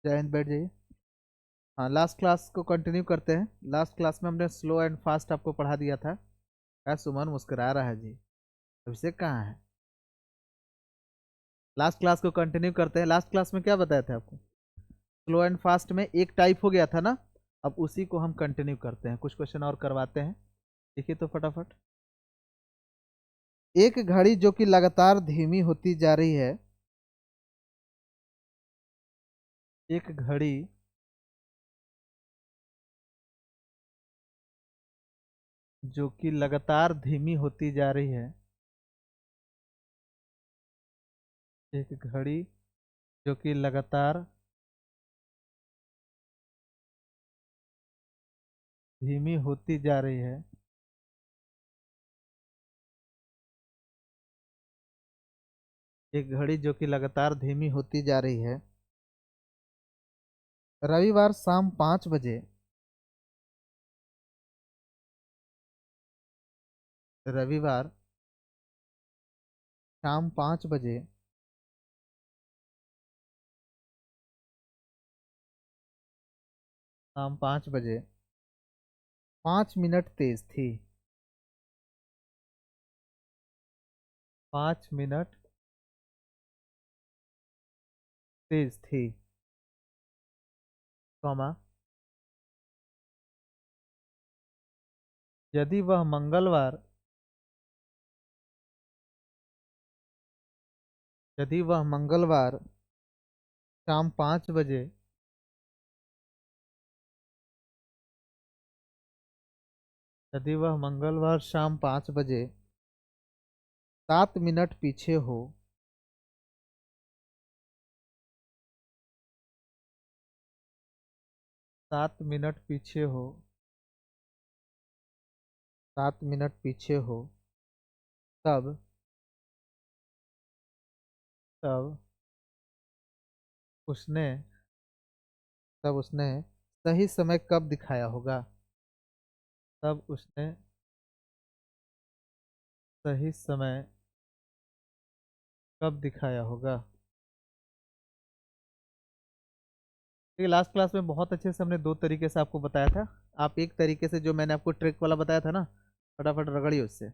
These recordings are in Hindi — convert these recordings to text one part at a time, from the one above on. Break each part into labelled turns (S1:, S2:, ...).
S1: जय हिंद, बैठ जाइए। हाँ, लास्ट क्लास को कंटिन्यू करते हैं। लास्ट क्लास में हमने स्लो एंड फास्ट आपको पढ़ा दिया था। क्या सुमन मुस्कुरा रहा है जी? अभिषेक कहाँ है? लास्ट क्लास को कंटिन्यू करते हैं। लास्ट क्लास में क्या बताया था आपको? स्लो एंड फास्ट में एक टाइप हो गया था ना। अब उसी को हम कंटिन्यू करते हैं, कुछ क्वेश्चन और करवाते हैं। देखिए तो फटाफट। एक घड़ी जो कि लगातार धीमी होती जा रही है। एक घड़ी जो कि लगातार धीमी होती जा रही है। एक घड़ी जो कि लगातार धीमी होती जा रही है। एक घड़ी जो कि लगातार धीमी होती जा रही है। रविवार शाम 5 बजे। रविवार शाम 5 बजे शाम 5 बजे 5 मिनट तेज थी। 5 मिनट तेज थी, कॉमा। यदि वह मंगलवार यदि वह मंगलवार शाम 5 बजे यदि वह मंगलवार शाम 5 बजे 7 मिनट पीछे हो। 7 मिनट पीछे हो। 7 मिनट पीछे हो। तब तब उसने तब उसने सही समय कब दिखाया होगा? तब उसने सही समय कब दिखाया होगा? देखिए, लास्ट क्लास में बहुत अच्छे से हमने दो तरीके से आपको बताया था। आप एक तरीके से जो मैंने आपको ट्रिक वाला बताया था ना, फटाफट रगड़िए उससे।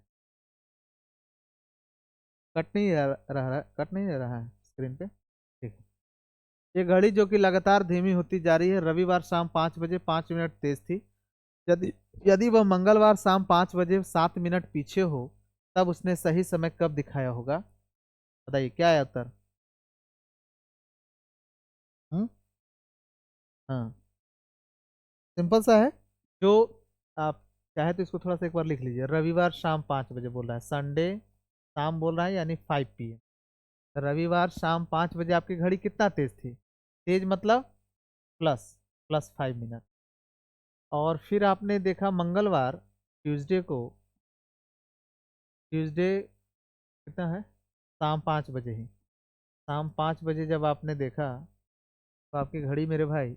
S1: कट नहीं रहा है स्क्रीन पे। ठीक है। ये घड़ी जो कि लगातार धीमी होती जा रही है, रविवार शाम 5 बजे 5 मिनट तेज थी। यदि यदि वह मंगलवार शाम 5 बजे 7 मिनट पीछे हो, तब उसने सही समय कब दिखाया होगा? बताइए क्या है उत्तर? हम्म। हाँ, सिंपल सा है। जो आप चाहे तो इसको थोड़ा सा एक बार लिख लीजिए। रविवार शाम 5 बजे बोल रहा है, संडे शाम बोल रहा है, यानी 5 PM। रविवार शाम 5 बजे आपकी घड़ी कितना तेज थी? तेज मतलब प्लस प्लस 5 मिनट। और फिर आपने देखा मंगलवार, ट्यूसडे को, ट्यूसडे कितना है? शाम 5 बजे ही। शाम 5 बजे जब आपने देखा, तो आपकी घड़ी मेरे भाई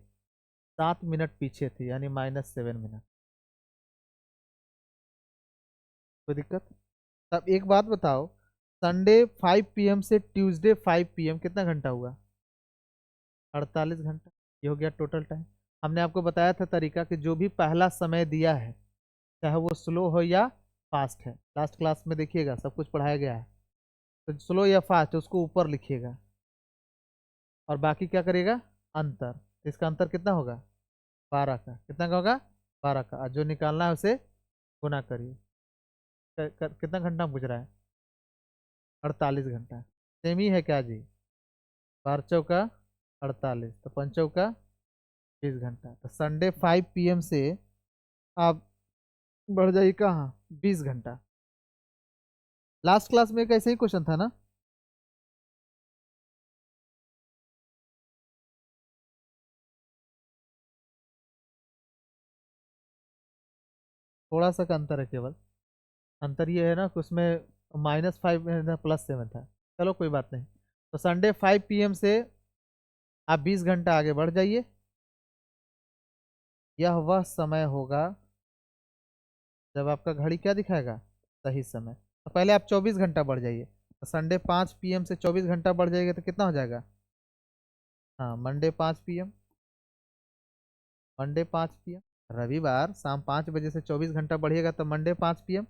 S1: 7 मिनट पीछे थी, यानी -7 मिनट। कोई दिक्कत? तब एक बात बताओ, संडे 5 PM से ट्यूसडे 5 PM कितना घंटा हुआ? 48 घंटा। ये हो गया टोटल टाइम। हमने आपको बताया था तरीका कि जो भी पहला समय दिया है, चाहे वो स्लो हो या फास्ट है, लास्ट क्लास में देखिएगा सब कुछ पढ़ाया गया है। तो स्लो या फास्ट उसको ऊपर लिखिएगा, और बाकी क्या करिएगा? अंतर। इसका अंतर कितना होगा? 12 का। कितना का होगा? 12 का। और जो निकालना है उसे गुना करिए। कितना घंटा पूछ रहा है? 48 घंटा। सेम ही है क्या जी? 12 चौका 48, तो 5 चौका 20 घंटा। तो संडे 5 PM से आप बढ़ जाइए कहाँ? 20 घंटा। लास्ट क्लास में एक ऐसे ही क्वेश्चन था ना। थोड़ा सा का अंतर है केवल। अंतर ये है ना कि उसमें -5 में था, +7 था। चलो कोई बात नहीं। तो संडे 5 PM से आप 20 घंटा आगे बढ़ जाइए। यह वह समय होगा जब आपका घड़ी क्या दिखाएगा? सही समय। तो पहले आप 24 घंटा बढ़ जाइए। तो संडे 5 PM से 24 घंटा बढ़ जाएगा तो कितना हो जाएगा? हाँ, मंडे 5 PM। Monday 5 PM। रविवार शाम 5 बजे से 24 घंटा बढ़िएगा तो मंडे 5 PM।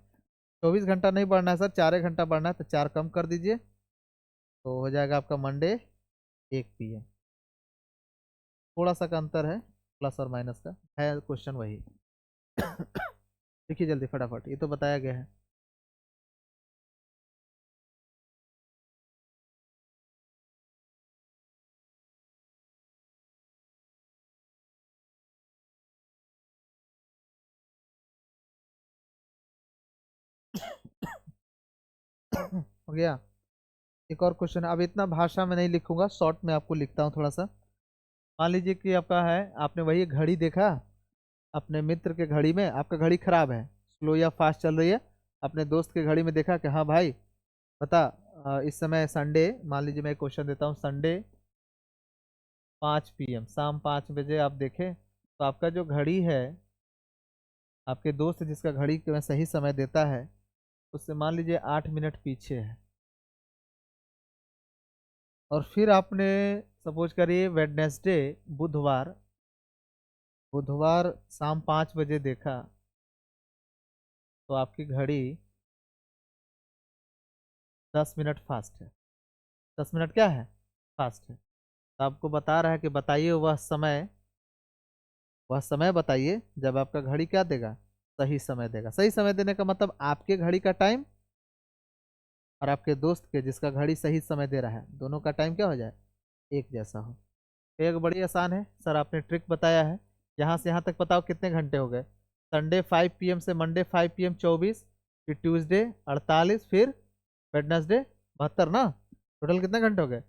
S1: 24 घंटा नहीं बढ़ना है सर, 4 घंटा बढ़ना है, तो 4 कम कर दीजिए तो हो जाएगा आपका मंडे 1 PM। थोड़ा सा का अंतर है, प्लस और माइनस का है, क्वेश्चन वही। देखिए जल्दी फटाफट, ये तो बताया गया है। हो गया। एक और क्वेश्चन है, अब इतना भाषा में नहीं लिखूंगा, शॉर्ट में आपको लिखता हूँ थोड़ा सा। मान लीजिए कि आपका है, आपने वही घड़ी देखा अपने मित्र के घड़ी में, आपका घड़ी खराब है, स्लो या फास्ट चल रही है। अपने दोस्त के घड़ी में देखा कि हाँ भाई बता, इस समय संडे, मान लीजिए मैं एक क्वेश्चन देता हूँ, संडे 5 PM, शाम 5 बजे आप देखें तो आपका जो घड़ी है, आपके दोस्त जिसका घड़ी में सही समय देता है, उससे मान लीजिए 8 मिनट पीछे है। और फिर आपने सपोज करिए वेडनेसडे, बुधवार, बुधवार शाम 5 बजे देखा तो आपकी घड़ी 10 मिनट फास्ट है। 10 मिनट क्या है, फास्ट है। तो आपको बता रहा है कि बताइए वह समय बताइए जब आपका घड़ी क्या देगा, सही समय देगा। सही समय देने का मतलब आपके घड़ी का टाइम और आपके दोस्त के जिसका घड़ी सही समय दे रहा है, दोनों का टाइम क्या हो जाए, एक जैसा हो। तो एक बड़ी आसान है सर, आपने ट्रिक बताया है। यहाँ से यहाँ तक बताओ कितने घंटे हो गए। संडे 5 PM से मंडे 5 PM 24, फिर ट्यूसडे 48, फिर वेडनेसडे 72 ना। टोटल कितने घंटे हो गए,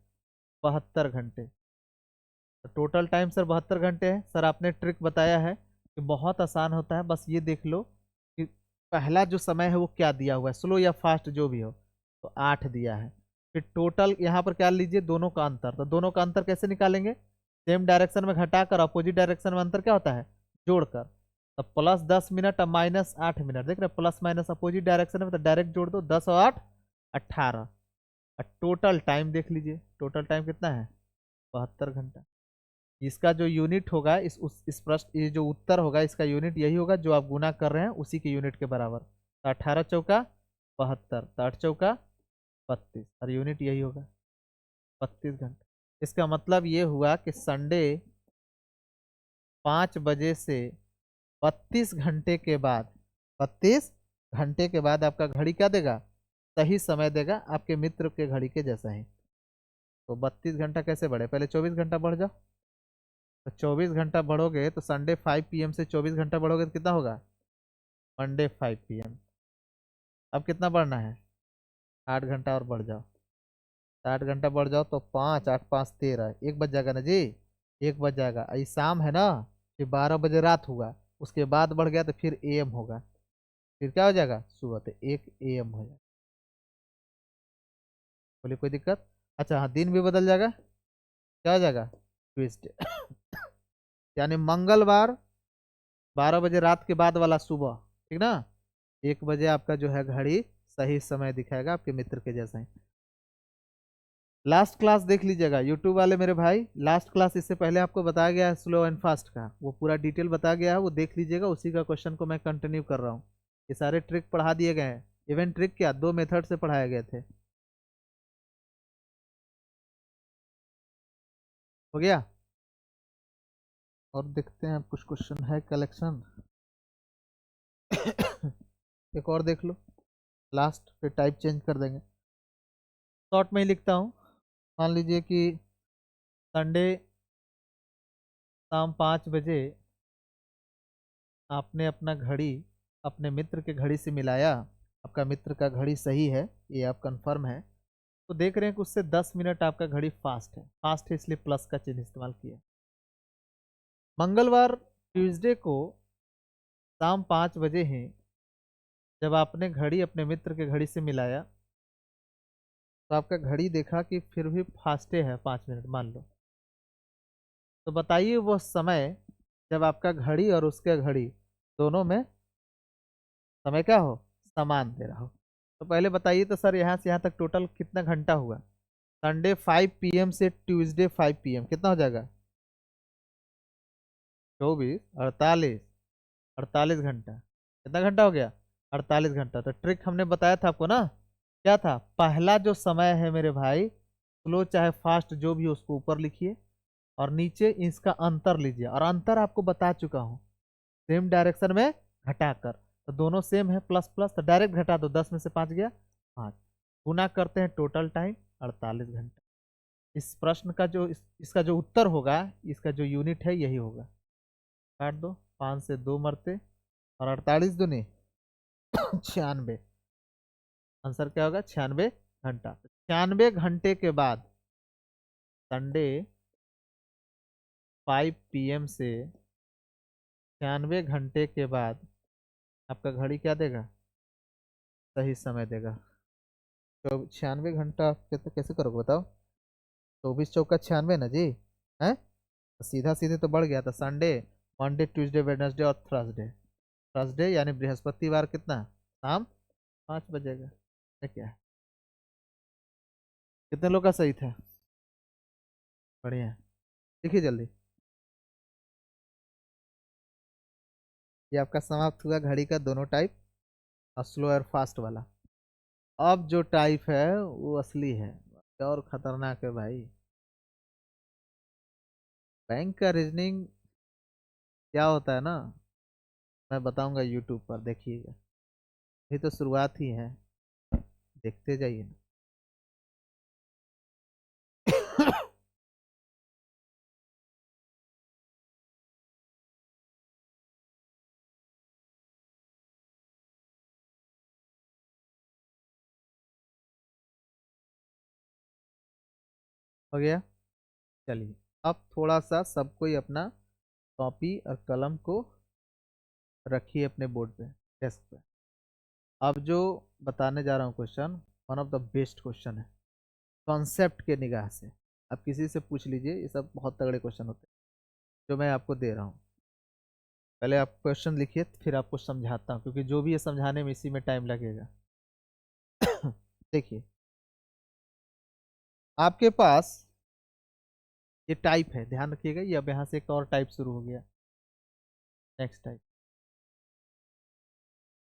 S1: 72 घंटे। तो टोटल टाइम सर 72 घंटे है। सर आपने ट्रिक बताया है कि बहुत आसान होता है, बस ये देख लो कि पहला जो समय है वो क्या दिया हुआ है, स्लो या फास्ट जो भी हो, तो 8 दिया है। फिर टोटल यहाँ पर क्या लीजिए, दोनों का अंतर। तो दोनों का अंतर कैसे निकालेंगे, सेम डायरेक्शन में घटाकर, अपोजिट डायरेक्शन में अंतर क्या होता है, जोड़कर। तो +10 मिनट और -8 मिनट, देख रहे प्लस माइनस अपोजिट डायरेक्शन में, तो डायरेक्ट जोड़ दो, 10 और 8 18। और टोटल टाइम देख लीजिए, टोटल टाइम कितना है, 72 घंटा। इसका जो यूनिट होगा, इस प्रश्न, ये जो उत्तर होगा इसका यूनिट यही होगा जो आप गुना कर रहे हैं उसी के यूनिट के बराबर। तो 18 चौका 72, तो 8 चौका 32, और यूनिट यही होगा 32 घंटे। इसका मतलब ये हुआ कि संडे 5 बजे से 32 घंटे के बाद, 32 घंटे के बाद आपका घड़ी क्या देगा, सही समय देगा, आपके मित्र के घड़ी के जैसा ही। तो 32 घंटा कैसे बढ़े, पहले 24 घंटा बढ़ जाओ। तो 24 घंटा बढ़ोगे तो संडे 5 PM से 24 घंटा बढ़ोगे तो कितना होगा, मंडे 5 PM। अब कितना बढ़ना है, 8 घंटा और बढ़ जाओ। 8 घंटा बढ़ जाओ तो 5, 8, 5, 13, 1 बज जाएगा ना जी, 1 बज जाएगा। ये शाम है ना, फिर 12 बजे रात हुआ, उसके बाद बढ़ गया तो फिर AM होगा, फिर क्या हो जाएगा, सुबह, तो 1 AM हो जाएगा। बोलिए कोई दिक्कत। अच्छा हाँ, दिन भी बदल जाएगा, क्या हो जाएगा, ट्यूसडे। यानी मंगलवार 12 बजे रात के बाद वाला सुबह, ठीक ना, 1 बजे आपका जो है घड़ी सही समय दिखाएगा आपके मित्र के जैसा ही। लास्ट क्लास देख लीजिएगा यूट्यूब वाले मेरे भाई, लास्ट क्लास इससे पहले आपको बताया गया है स्लो एंड फास्ट का, वो पूरा डिटेल बताया गया है, वो देख लीजिएगा। उसी का क्वेश्चन को मैं कंटिन्यू कर रहा हूँ। ये सारे ट्रिक पढ़ा दिए गए हैं। इवन ट्रिक क्या, 2 मेथड से पढ़ाए गए थे। हो गया। और देखते हैं कुछ क्वेश्चन है कलेक्शन। एक और देख लो, लास्ट फिर टाइप चेंज कर देंगे। शॉर्ट में ही लिखता हूँ। मान लीजिए कि संडे शाम 5 बजे आपने अपना घड़ी अपने मित्र के घड़ी से मिलाया, आपका मित्र का घड़ी सही है, ये आप कंफर्म है। तो देख रहे हैं कि उससे 10 मिनट आपका घड़ी फास्ट है, फास्ट है इसलिए प्लस का चिन्ह इस्तेमाल किया। मंगलवार ट्यूसडे को शाम 5 बजे ही जब आपने घड़ी अपने मित्र के घड़ी से मिलाया तो आपका घड़ी देखा कि फिर भी फास्टे है 5 मिनट मान लो। तो बताइए वो समय जब आपका घड़ी और उसके घड़ी दोनों में समय क्या हो, समान दे रहा हो। तो पहले बताइए तो सर यहाँ से यहाँ तक टोटल कितना घंटा हुआ, संडे 5 PM से ट्यूसडे 5 PM कितना हो जाएगा, 24, 48, 48 घंटा। कितना घंटा हो गया? 48 घंटा। तो ट्रिक हमने बताया था आपको ना, क्या था? पहला जो समय है मेरे भाई, स्लो चाहे फास्ट जो भी हो, उसको ऊपर लिखिए और नीचे इसका अंतर लीजिए, और अंतर आपको बता चुका हूँ, सेम डायरेक्शन में घटाकर। तो दोनों सेम है, प्लस प्लस, तो डायरेक्ट घटा दो, 10 में से 5 गया 5। गुना करते हैं, टोटल टाइम 48 घंटा। इस प्रश्न का जो इसका जो उत्तर होगा, इसका जो यूनिट है यही होगा। काट दो, 5 से 2 मरते, और 48 दूनी 96। आंसर क्या होगा? 96 घंटा। 96 घंटे के बाद, संडे 5 PM से 96 घंटे के बाद आपका घड़ी क्या देगा? सही समय देगा। तो 96 घंटा आप कैसे करोगे बताओ? 24 चौका 96 ना जी, है? तो सीधा सीधे तो बढ़ गया था। संडे, मंडे, ट्यूसडे, वेडनेसडे और थर्सडे। थर्सडे यानी बृहस्पतिवार कितना? शाम 5 बजेगा। ये क्या है? कितने लोग का सही था? बढ़िया। देखिए जल्दी, ये आपका समाप्त हुआ घड़ी का दोनों टाइप, और स्लो और फास्ट वाला। अब जो टाइप है वो असली है और खतरनाक है भाई। बैंक का रीजनिंग क्या होता है ना, मैं बताऊंगा यूट्यूब पर, देखिएगा। ये तो शुरुआत ही है, देखते जाइए। हो गया? चलिए, अब थोड़ा सा सब कोई अपना कॉपी और कलम को रखिए अपने बोर्ड पे, डेस्क पे। अब जो बताने जा रहा हूँ question, one of the best question है कॉन्सेप्ट के निगाह से। आप किसी से पूछ लीजिए, ये सब बहुत तगड़े क्वेश्चन होते हैं जो मैं आपको दे रहा हूँ। पहले आप क्वेश्चन लिखिए, फिर आपको समझाता हूँ, क्योंकि जो भी है समझाने में इसी में टाइम लगेगा। देखिए, आपके पास ये टाइप है, ध्यान रखिएगा, ये अब यहाँ से एक और टाइप शुरू हो गया। नेक्स्ट टाइप,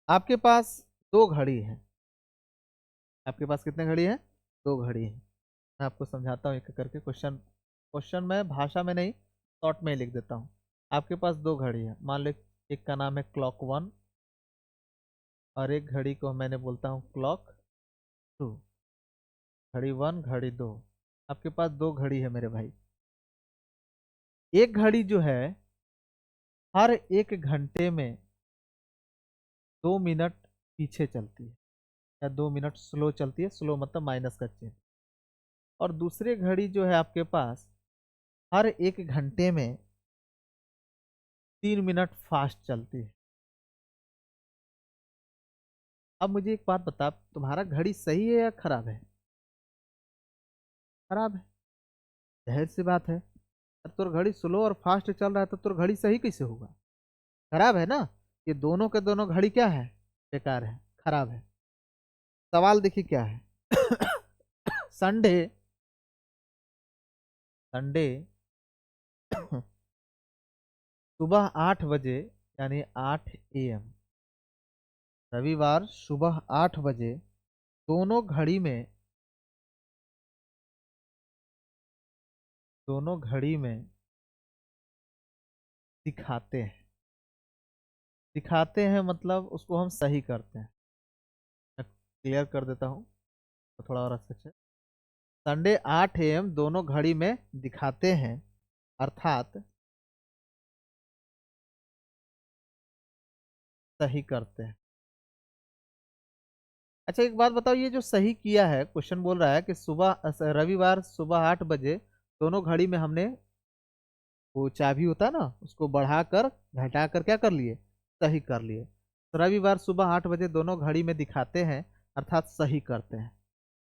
S1: आपके पास दो घड़ी है। आपके पास कितने घड़ी है? दो घड़ी है। मैं आपको समझाता हूँ एक एक करके। क्वेश्चन क्वेश्चन में भाषा में नहीं, शॉर्ट में ही लिख देता हूँ। आपके पास दो घड़ी है, मान लो एक का नाम है क्लॉक 1, और एक घड़ी को मैंने बोलता हूँ क्लॉक 2। घड़ी 1, घड़ी 2। आपके पास दो घड़ी है मेरे भाई। एक घड़ी जो है, हर एक घंटे में 2 मिनट पीछे चलती है, या 2 मिनट स्लो चलती है। स्लो मतलब माइनस का चिन्ह। और दूसरी घड़ी जो है आपके पास, हर एक घंटे में 3 मिनट फास्ट चलती है। अब मुझे एक बात बता, तुम्हारा घड़ी सही है या खराब है? खराब है, जाहिर सी बात है। अब तोर घड़ी स्लो और फास्ट चल रहा है, तो तोर घड़ी सही कैसे होगा? खराब है ना। ये दोनों के दोनों घड़ी क्या है? बेकार है, खराब है। सवाल देखिए क्या है। संडे संडे सुबह 8 बजे, यानी 8 AM। रविवार सुबह 8 बजे, दोनों घड़ी में दोनों घड़ी में दिखाते हैं। दिखाते हैं मतलब उसको हम सही करते हैं। मैं क्लियर कर देता हूँ तो थोड़ा और अच्छे से। संडे 8 AM दोनों घड़ी में दिखाते हैं, अर्थात सही करते हैं। अच्छा एक बात बताओ, ये जो सही किया है, क्वेश्चन बोल रहा है कि रविवार सुबह 8 बजे दोनों घड़ी में हमने वो चाबी होता है ना, उसको बढ़ाकर घटाकर क्या कर लिए? सही कर लिए। तो रविवार सुबह 8 बजे दोनों घड़ी में दिखाते हैं, अर्थात सही करते हैं।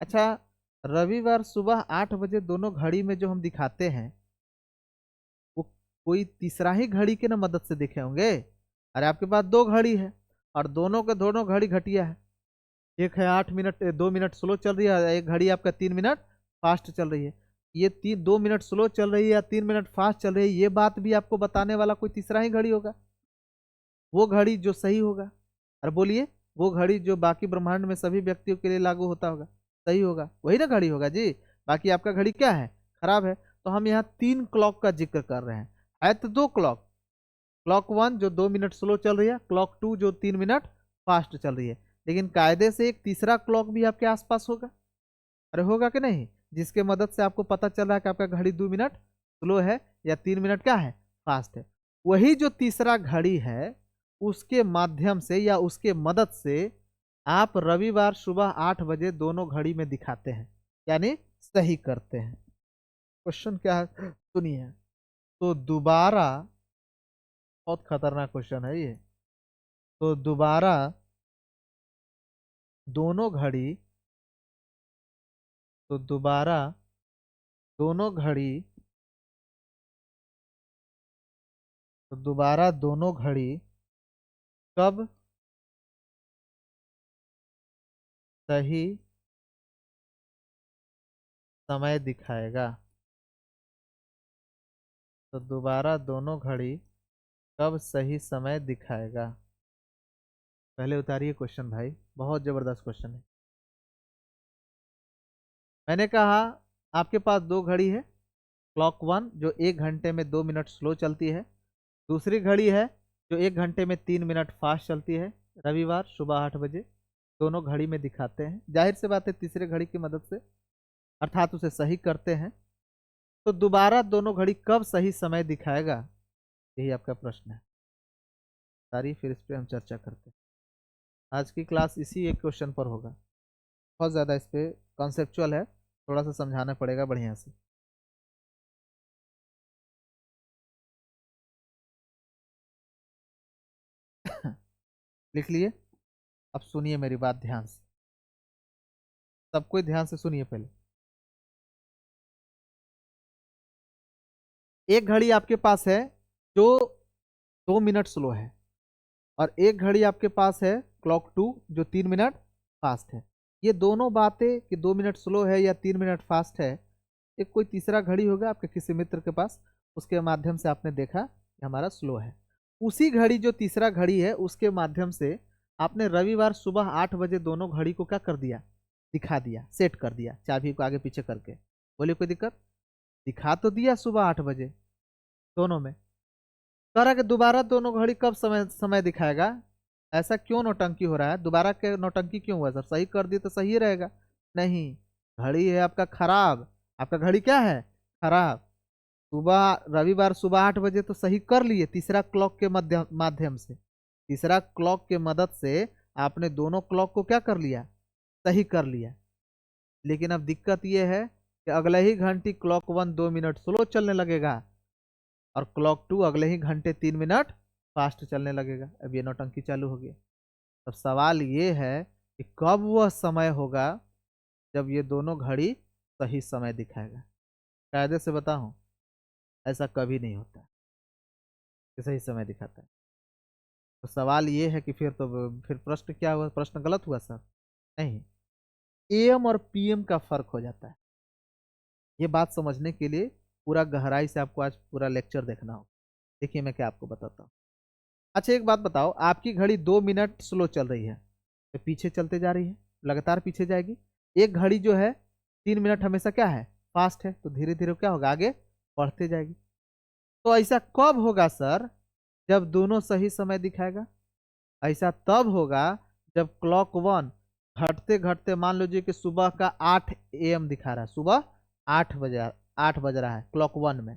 S1: अच्छा, रविवार सुबह 8 बजे दोनों घड़ी में जो हम दिखाते हैं, वो कोई तीसरा ही घड़ी के ना मदद से दिखे होंगे? अरे आपके पास दो घड़ी है, और दोनों के दोनों घड़ी घटिया है। एक है 8 मिनट 2 मिनट स्लो चल रही है, एक घड़ी आपका 3 मिनट फास्ट चल रही है। ये 2 मिनट स्लो चल रही है या 3 मिनट फास्ट चल रही है, ये बात भी आपको बताने वाला कोई तीसरा ही घड़ी होगा, वो घड़ी जो सही होगा। अरे बोलिए, वो घड़ी जो बाकी ब्रह्मांड में सभी व्यक्तियों के लिए लागू होता होगा, सही होगा, वही ना घड़ी होगा जी। बाकी आपका घड़ी क्या है, खराब है। तो हम यहाँ 3 क्लॉक का जिक्र कर रहे हैं, है तो 2 क्लॉक। क्लॉक 1 जो 2 मिनट स्लो चल रही है, क्लॉक 2 जो 3 मिनट फास्ट चल रही है, लेकिन कायदे से एक तीसरा क्लॉक भी आपके आसपास होगा। अरे होगा कि नहीं, जिसके मदद से आपको पता चल रहा है कि आपका घड़ी 2 मिनट स्लो है या 3 मिनट क्या है, फास्ट है। वही जो तीसरा घड़ी है, उसके माध्यम से या उसके मदद से आप रविवार सुबह 8 बजे दोनों घड़ी में दिखाते हैं, यानी सही करते हैं। क्वेश्चन क्या है सुनिए। तो दोबारा, बहुत खतरनाक क्वेश्चन है ये। तो दोबारा दोनों घड़ी, तो दोबारा दोनों घड़ी, तो दोबारा दोनों घड़ी कब सही समय दिखाएगा। तो दोबारा दोनों घड़ी कब सही समय दिखाएगा। पहले उतारिए क्वेश्चन भाई, बहुत जबरदस्त क्वेश्चन है। मैंने कहा आपके पास 2 घड़ी है, क्लॉक 1 जो 1 घंटे में 2 मिनट स्लो चलती है, दूसरी घड़ी है जो 1 घंटे में 3 मिनट फास्ट चलती है, रविवार सुबह 8 बजे दोनों घड़ी में दिखाते हैं। जाहिर सी बात है तीसरे घड़ी की मदद से, अर्थात उसे सही करते हैं। तो दोबारा दोनों घड़ी कब सही समय दिखाएगा, यही आपका प्रश्न है। सारी फिर इस पर हम चर्चा करते हैं। आज की क्लास इसी एक क्वेश्चन पर होगा, बहुत ज़्यादा इस पे कॉन्सेप्चुअल है, थोड़ा सा समझाना पड़ेगा बढ़िया से। लिख लिए। अब सुनिए मेरी बात ध्यान से, सब कोई ध्यान से सुनिए। पहले एक घड़ी आपके पास है जो 2 मिनट स्लो है, और एक घड़ी आपके पास है क्लॉक 2 जो 3 मिनट फास्ट है। ये दोनों बातें कि 2 मिनट स्लो है या 3 मिनट फास्ट है, एक कोई तीसरा घड़ी होगा आपके किसी मित्र के पास, उसके माध्यम से आपने देखा कि हमारा स्लो है। उसी घड़ी जो तीसरा घड़ी है उसके माध्यम से आपने रविवार सुबह 8 बजे दोनों घड़ी को क्या कर दिया, दिखा दिया, सेट कर दिया चाबी को आगे पीछे करके। बोलिए कोई दिक्कत, दिखा तो दिया सुबह 8 बजे दोनों में। कह रहा कि दोबारा दोनों घड़ी कब समय समय दिखाएगा। ऐसा क्यों नौटंकी हो रहा है, दोबारा के नौटंकी क्यों हुआ सर, सही कर दिए तो सही रहेगा। नहीं, घड़ी है आपका खराब, आपका घड़ी क्या है, खराब। सुबह रविवार सुबह 8 बजे तो सही कर लिए तीसरा क्लॉक के माध्यम से, तीसरा क्लॉक के मदद से आपने दोनों क्लॉक को क्या कर लिया, सही कर लिया। लेकिन अब दिक्कत यह है कि अगले ही घंटी क्लॉक 1 2 मिनट स्लो चलने लगेगा, और क्लॉक 2 अगले ही घंटे 3 मिनट फास्ट चलने लगेगा। अब ये नौटंकी चालू हो गया। अब सवाल ये है कि कब वह समय होगा जब ये दोनों घड़ी सही समय दिखाएगा। कायदे से बताऊं, ऐसा कभी नहीं होता कि सही समय दिखाता है। तो सवाल ये है कि फिर प्रश्न क्या हुआ, प्रश्न गलत हुआ सर। नहीं, एएम और पीएम का फर्क हो जाता है। ये बात समझने के लिए पूरा गहराई से आपको आज पूरा लेक्चर देखना होगा। देखिए मैं क्या आपको बताता हूँ। अच्छा एक बात बताओ, आपकी घड़ी 2 मिनट स्लो चल रही है तो पीछे चलते जा रही है, लगातार पीछे जाएगी। एक घड़ी जो है 3 मिनट हमेशा क्या है, फास्ट है, तो धीरे धीरे क्या होगा, आगे बढ़ते जाएगी। तो ऐसा कब होगा सर, जब दोनों सही समय दिखाएगा। ऐसा तब होगा जब क्लॉक 1 घटते घटते मान लीजिए कि सुबह का 8 AM दिखा रहा है, सुबह 8 बजे 8 बज रहा है क्लॉक 1 में,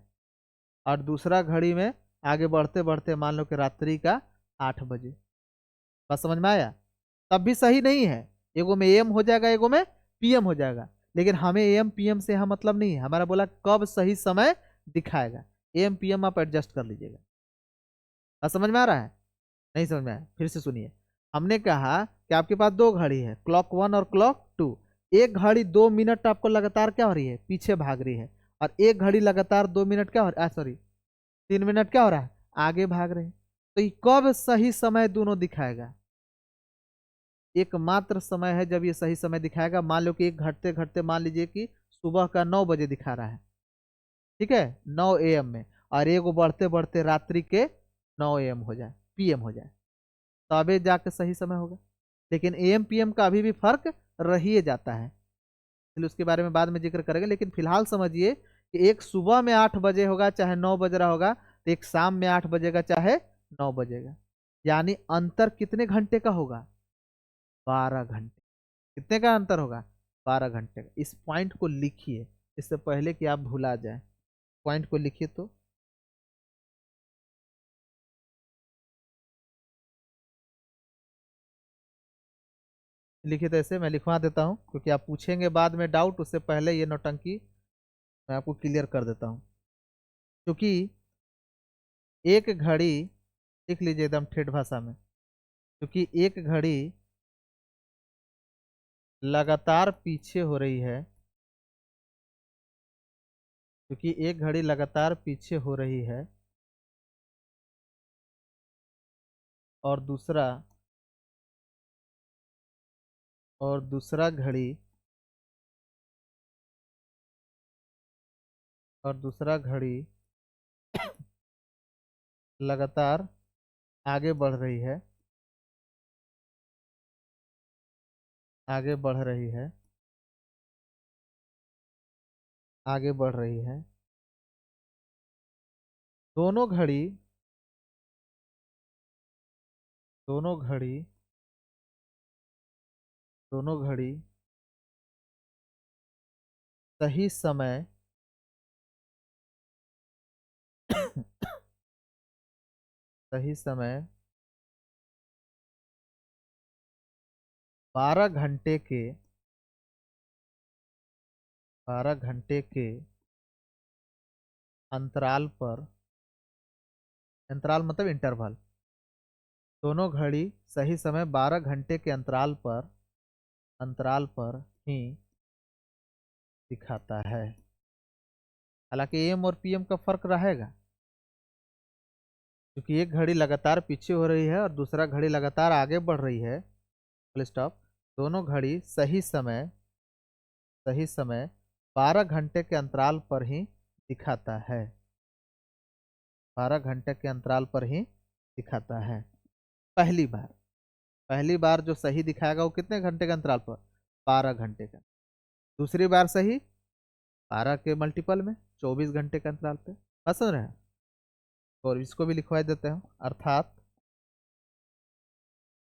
S1: और दूसरा घड़ी में आगे बढ़ते बढ़ते मान लो कि रात्रि का 8 बजे। बस समझ में आया, तब भी सही नहीं है, एगो में एम हो जाएगा एगो में पीएम हो जाएगा। लेकिन हमें एम पीएम से यहाँ मतलब नहीं है, हमारा बोला कब सही समय दिखाएगा, एम पीएम आप एडजस्ट कर लीजिएगा। बस समझ में आ रहा है, नहीं समझ में आया फिर से सुनिए। हमने कहा कि आपके पास 2 घड़ी है, क्लॉक 1 और क्लॉक 2। एक घड़ी 2 मिनट आपको लगातार क्या हो रही है, पीछे भाग रही है, और एक घड़ी लगातार 2 मिनट क्या हो रहा है, सॉरी 3 मिनट क्या हो रहा है, आगे भाग रहे हैं। तो ये कब सही समय दोनों दिखाएगा, एकमात्र समय है जब ये सही समय दिखाएगा। मान लो कि एक घटते घटते मान लीजिए कि सुबह का 9 बजे दिखा रहा है, ठीक है, 9 AM में, और एक वो बढ़ते बढ़ते रात्रि के 9 AM हो जाए, PM हो जाए, तबे जाके सही समय होगा। लेकिन AM PM का अभी भी फर्क रह ही जाता है, इसलिए उसके बारे में बाद में जिक्र करेंगे। लेकिन फिलहाल समझिए कि एक सुबह में 8 बजे होगा चाहे 9 बज रहा होगा, तो एक शाम में 8 बजेगा चाहे 9 बजेगा, यानी अंतर कितने घंटे का होगा? 12 घंटे। कितने का अंतर होगा? 12 घंटे का। इस पॉइंट को लिखिए, इससे पहले कि आप भुला जाए, पॉइंट को लिखिए तो। लिखिए तो ऐसे मैं लिखवा देता हूँ, क्योंकि आप पूछेंगे बाद में डाउट, उससे पहले ये नौटंकी मैं आपको क्लियर कर देता हूँ। क्योंकि एक घड़ी, लिख लीजिए एकदम ठेठ भाषा में, क्योंकि एक घड़ी लगातार पीछे हो रही है, क्योंकि एक घड़ी लगातार पीछे हो रही है, और दूसरा घड़ी, और दूसरा घड़ी लगातार आगे बढ़ रही है, आगे बढ़ रही है, आगे बढ़ रही है। दोनों घड़ी, दोनों घड़ी, दोनों घड़ी सही समय सही समय 12 घंटे के, 12 घंटे के अंतराल पर, अंतराल मतलब इंटरवल, दोनों घड़ी सही समय 12 घंटे के अंतराल पर ही दिखाता है। हालांकि AM और PM का फर्क रहेगा, क्योंकि एक घड़ी लगातार पीछे हो रही है और दूसरा घड़ी लगातार आगे बढ़ रही है। Full stop. दोनों घड़ी सही समय 12 घंटे के अंतराल पर ही दिखाता है, 12 घंटे के अंतराल पर ही दिखाता है। पहली बार, पहली बार जो सही दिखाएगा वो कितने घंटे के अंतराल पर? 12 घंटे का। दूसरी बार सही 12 के मल्टीपल में 24 घंटे के अंतराल पे। बात समझ रहे हैं? और इसको भी लिखवा देते हैं, अर्थात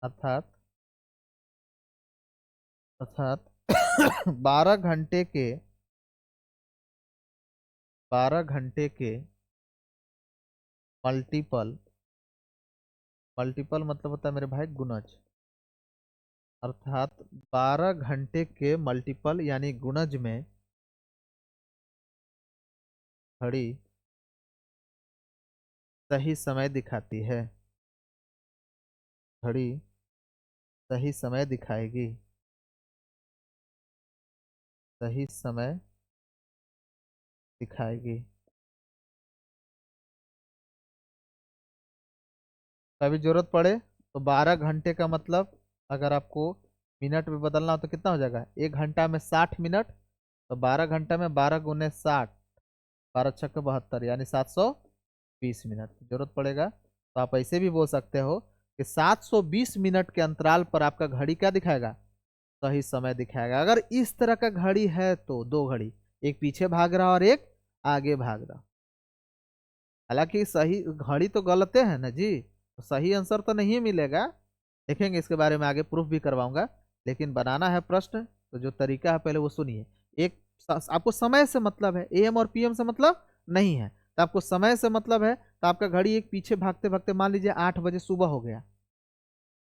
S1: अर्थात अर्थात 12 घंटे के, 12 घंटे के मल्टीपल, मल्टीपल मतलब होता है मेरे भाई गुणज, अर्थात 12 घंटे के मल्टीपल यानी गुणज में घड़ी सही समय दिखाती है, घड़ी सही समय दिखाएगी, सही समय दिखाएगी। कभी जरूरत पड़े तो 12 घंटे का मतलब, अगर आपको मिनट में बदलना हो तो कितना हो जाएगा? 1 घंटा में 60 मिनट, तो 12 घंटा में 12 × 60, 12×6 = 72, यानी 720 मिनट। जरूरत पड़ेगा तो आप ऐसे भी बोल सकते हो कि 720 मिनट के अंतराल पर आपका घड़ी क्या दिखाएगा? सही समय दिखाएगा। अगर इस तरह का घड़ी है तो दो घड़ी, एक पीछे भाग रहा और एक आगे भाग रहा। हालांकि सही घड़ी तो गलते है ना जी, तो सही आंसर तो नहीं मिलेगा। देखेंगे इसके बारे में आगे, प्रूफ भी करवाऊंगा। लेकिन बनाना है प्रश्न तो जो तरीका है पहले वो सुनिए। एक, आपको समय से मतलब है, AM और PM से मतलब नहीं है, तो आपको समय से मतलब है, तो आपका घड़ी एक पीछे भागते भागते मान लीजिए 8 बजे सुबह हो गया,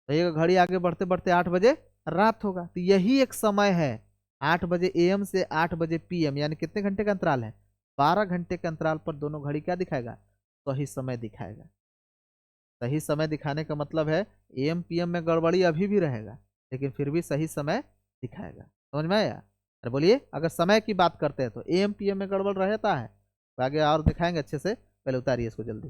S1: तो ये घड़ी आगे बढ़ते बढ़ते 8 बजे रात होगा, तो यही एक समय है। 8 बजे AM से 8 बजे PM, यानी कितने घंटे का अंतराल है? 12 घंटे के अंतराल पर दोनों घड़ी क्या दिखाएगा? सही समय दिखाएगा। सही समय दिखाने का मतलब है AM PM में गड़बड़ी अभी भी रहेगा, लेकिन फिर भी सही समय दिखाएगा। समझ में आया? अरे बोलिए, अगर समय की बात करते हैं तो AM PM में गड़बड़ रहता है, तो आगे और दिखाएंगे अच्छे से। पहले उतारिए इसको जल्दी।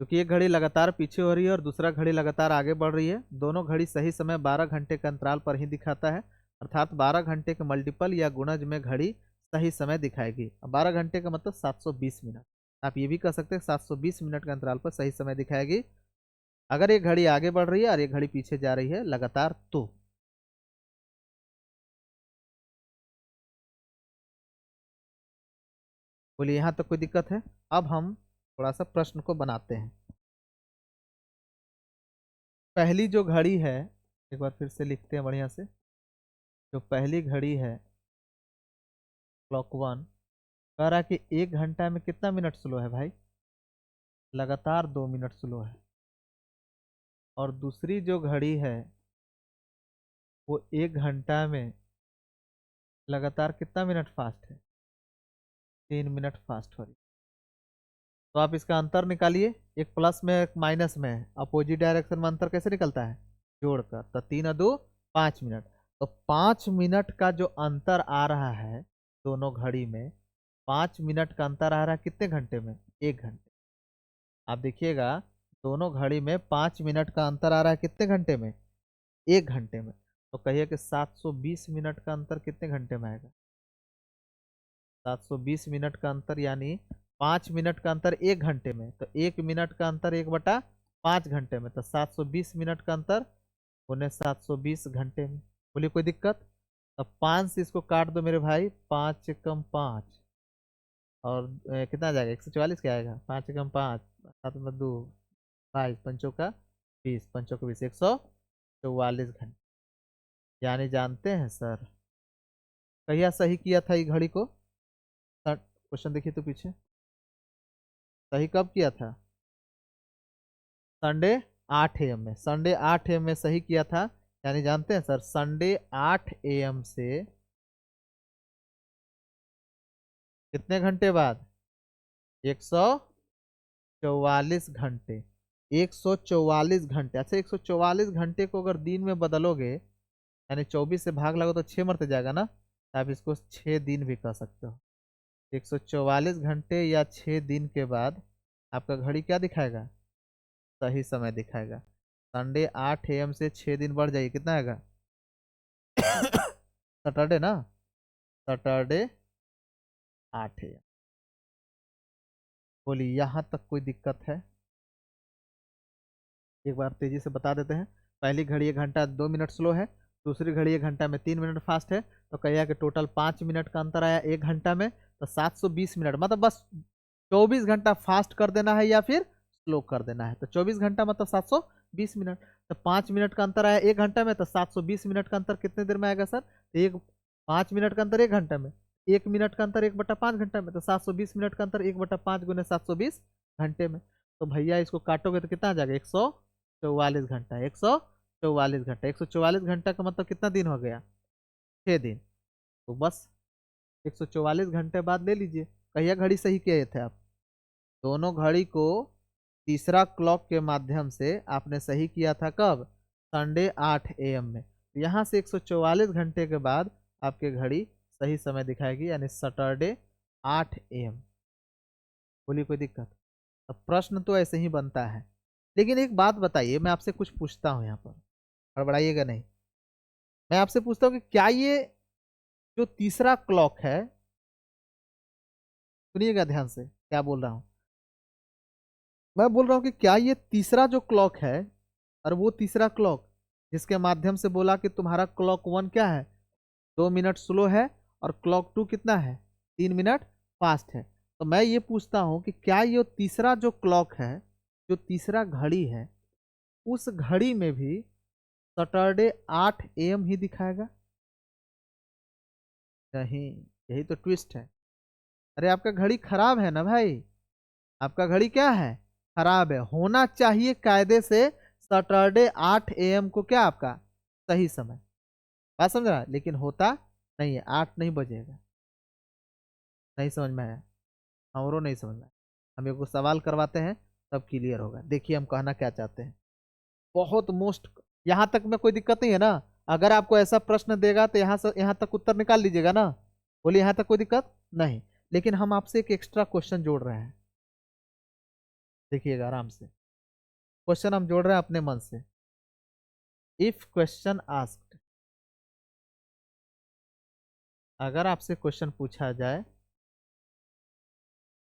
S1: क्योंकि एक घड़ी लगातार पीछे हो रही है और दूसरा घड़ी लगातार आगे बढ़ रही है। दोनों घड़ी सही समय 12 घंटे के अंतराल पर ही दिखाता है, अर्थात 12 घंटे के मल्टीपल या गुणज में घड़ी सही समय दिखाएगी। अब 12 घंटे का मतलब 720 मिनट। आप ये भी कह सकते हैं 720 मिनट के अंतराल पर सही समय दिखाएगी, अगर ये घड़ी आगे बढ़ रही है और ये घड़ी पीछे जा रही है लगातार तो। बोलिए यहाँ तक कोई दिक्कत है? अब हम थोड़ा सा प्रश्न को बनाते हैं। पहली जो घड़ी है, एक बार फिर से लिखते हैं बढ़िया से। जो पहली घड़ी है क्लॉक वन, कह रहा है कि 1 घंटा में कितना मिनट स्लो है भाई? लगातार 2 मिनट स्लो है। और दूसरी जो घड़ी है वो 1 घंटा में लगातार कितना मिनट फास्ट है? 3 मिनट फास्ट हो रही। तो आप इसका अंतर निकालिए, एक प्लस में एक माइनस में है, अपोजिट डायरेक्शन में अंतर कैसे निकलता है? जोड़कर। तो 3 और 2 5 मिनट। तो 5 मिनट का जो अंतर आ रहा है दोनों घड़ी में, 5 मिनट का अंतर आ रहा है कितने घंटे में? 1 घंटे। आप देखिएगा दोनों घड़ी में 5 मिनट का अंतर आ रहा है कितने घंटे में? 1 घंटे में। तो कहिए कि 720 मिनट का अंतर कितने घंटे में आएगा? 720 मिनट का अंतर यानी 5 मिनट का अंतर 1 घंटे में, तो 1 मिनट का अंतर 1/5 घंटे में, तो 720 मिनट का अंतर उन्हें 720 घंटे में। बोलिए कोई दिक्कत? अब 5 से इसको काट दो मेरे भाई, 5 × 5 और कितना आ जाएगा? 144 क्या आएगा? 5 × 5 7 में 2 22 पंचों का 20, पंचों का 20, 144 घंटे। यानी जानते हैं सर कहिया सही किया था ये घड़ी को? क्वेश्चन देखिए तो पीछे, सही कब किया था? संडे 8 AM में। संडे 8 AM में सही किया था। यानी जानते हैं सर संडे 8 AM से कितने घंटे बाद? 144 घंटे। 144 घंटे। अच्छा 144 घंटे को अगर दिन में बदलोगे यानी 24 से भाग लगो तो 6 मरते जाएगा ना, तो आप इसको 6 दिन भी कह सकते हो। 144 घंटे या 6 दिन के बाद आपका घड़ी क्या दिखाएगा? सही समय दिखाएगा। संडे 8 AM से 6 दिन बढ़ जाइए, कितना आएगा? सैटरडे ना, सैटरडे 8 AM। बोलिए यहाँ तक कोई दिक्कत है? एक बार तेजी से बता देते हैं। पहली घड़ी 1 घंटा 2 मिनट स्लो है, दूसरी घड़ी 1 घंटा में 3 मिनट फास्ट है। तो कहिए कि टोटल 5 मिनट का अंतर आया 1 घंटा में, तो 720 मिनट मतलब बस 24 घंटा फास्ट कर देना है या फिर स्लो कर देना है। तो 24 घंटा मतलब 720 मिनट। तो 5 मिनट का अंतर आया 1 घंटा में, तो 720 मिनट का अंतर कितने देर में आएगा सर? तो एक 5 मिनट का अंतर 1 घंटा में, 1 मिनट का अंतर 1/5 घंटा में, तो 720 मिनट का अंतर 1/5 गुने 720 घंटे में। तो भैया इसको काटोगे तो कितना आ जाएगा? 144 घंटा। 144 घंटा, 144 घंटा का मतलब कितना दिन हो गया? 6 दिन। तो बस 144 घंटे बाद ले लीजिए। कहिए घड़ी सही किए थे आप? दोनों घड़ी को तीसरा क्लॉक के माध्यम से आपने सही किया था कब? संडे 8 AM में। यहाँ से 144 घंटे के बाद आपके घड़ी सही समय दिखाएगी, यानी सैटरडे 8 AM। बोलिए कोई दिक्कत? अब प्रश्न तो ऐसे ही बनता है, लेकिन एक बात बताइए, मैं आपसे कुछ पूछता हूँ यहाँ पर, हड़बड़ाइएगा नहीं। मैं आपसे पूछता हूँ कि क्या ये जो तीसरा क्लॉक है, सुनिएगा ध्यान से क्या बोल रहा हूँ। मैं बोल रहा हूँ कि क्या ये तीसरा जो क्लॉक है और वो तीसरा क्लॉक जिसके माध्यम से बोला कि तुम्हारा क्लॉक वन क्या है? 2 मिनट स्लो है और क्लॉक टू कितना है? 3 मिनट फास्ट है। तो मैं ये पूछता हूँ कि क्या ये तीसरा जो क्लॉक है, जो तीसरा घड़ी है, उस घड़ी में भी सैटरडे 8 AM ही दिखाएगा? नहीं, यही तो ट्विस्ट है। अरे आपका घड़ी खराब है ना भाई, आपका घड़ी क्या है? खराब है। होना चाहिए कायदे से सैटरडे 8 AM को क्या आपका सही समय, बात समझ रहा है? लेकिन होता नहीं है, 8 नहीं बजेगा। नहीं समझ में आया? हमरो नहीं समझ में आया। हम एक सवाल करवाते हैं तब क्लियर होगा। देखिए हम कहना क्या चाहते हैं। बहुत मोस्ट, यहाँ तक में कोई दिक्कत नहीं है ना? अगर आपको ऐसा प्रश्न देगा तो यहाँ से यहाँ तक उत्तर निकाल लीजिएगा ना? बोलिए यहाँ तक कोई दिक्कत नहीं। लेकिन हम आपसे एक एक्स्ट्रा क्वेश्चन जोड़ रहे हैं। देखिएगा आराम से, क्वेश्चन हम जोड़ रहे हैं अपने मन से। इफ क्वेश्चन आस्क्ड, अगर आपसे क्वेश्चन पूछा जाए,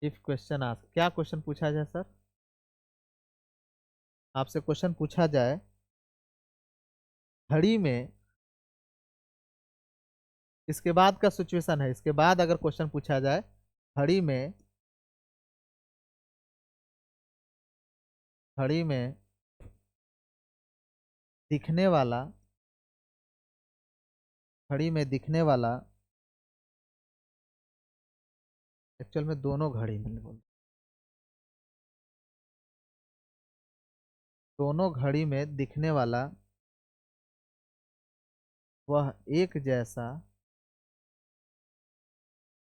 S1: इफ क्वेश्चन आस्क, क्या क्वेश्चन पूछा जाए सर? आपसे क्वेश्चन पूछा जाए घड़ी में, इसके बाद का सिचुएशन है, इसके बाद अगर क्वेश्चन पूछा जाए घड़ी में, घड़ी में दिखने वाला, घड़ी में दिखने वाला, एक्चुअल में दोनों घड़ी में बोल, दोनों घड़ी में दिखने वाला वह एक जैसा,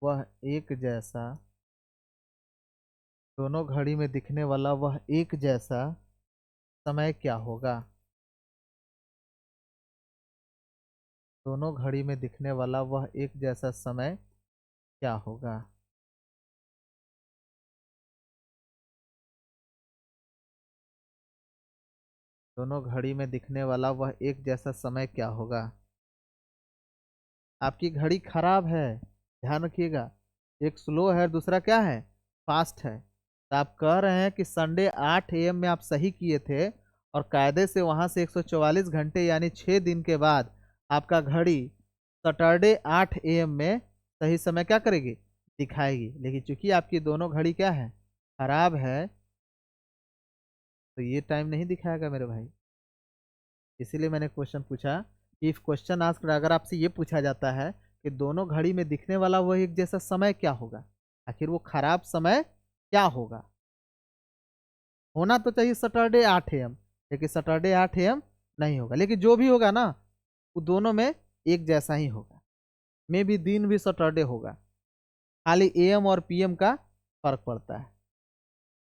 S1: वह एक जैसा, दोनों घड़ी में दिखने वाला वह एक जैसा समय क्या होगा? दोनों घड़ी में दिखने वाला वह एक जैसा समय क्या होगा? दोनों घड़ी में दिखने वाला वह एक जैसा समय क्या होगा? आपकी घड़ी खराब है, ध्यान रखिएगा, एक स्लो है, दूसरा क्या है, फास्ट है। तो आप कह रहे हैं कि संडे 8 AM में आप सही किए थे और कायदे से वहां से 144 घंटे यानी 6 दिन के बाद आपका घड़ी सैटरडे 8 AM में सही समय क्या करेगी, दिखाएगी। लेकिन चूंकि आपकी दोनों घड़ी क्या है, खराब है, तो ये टाइम नहीं दिखाएगा मेरे भाई। इसीलिए मैंने क्वेश्चन पूछा, इफ क्वेश्चन आस्क्ड, अगर आपसे ये पूछा जाता है कि दोनों घड़ी में दिखने वाला वह एक जैसा समय क्या होगा, आखिर वो खराब समय क्या होगा? होना तो चाहिए सैटरडे 8 AM, लेकिन सैटरडे 8 AM नहीं होगा, लेकिन जो भी होगा ना वो दोनों में एक जैसा ही होगा। मे भी दिन भी सैटरडे होगा, खाली AM और PM का फर्क पड़ता है।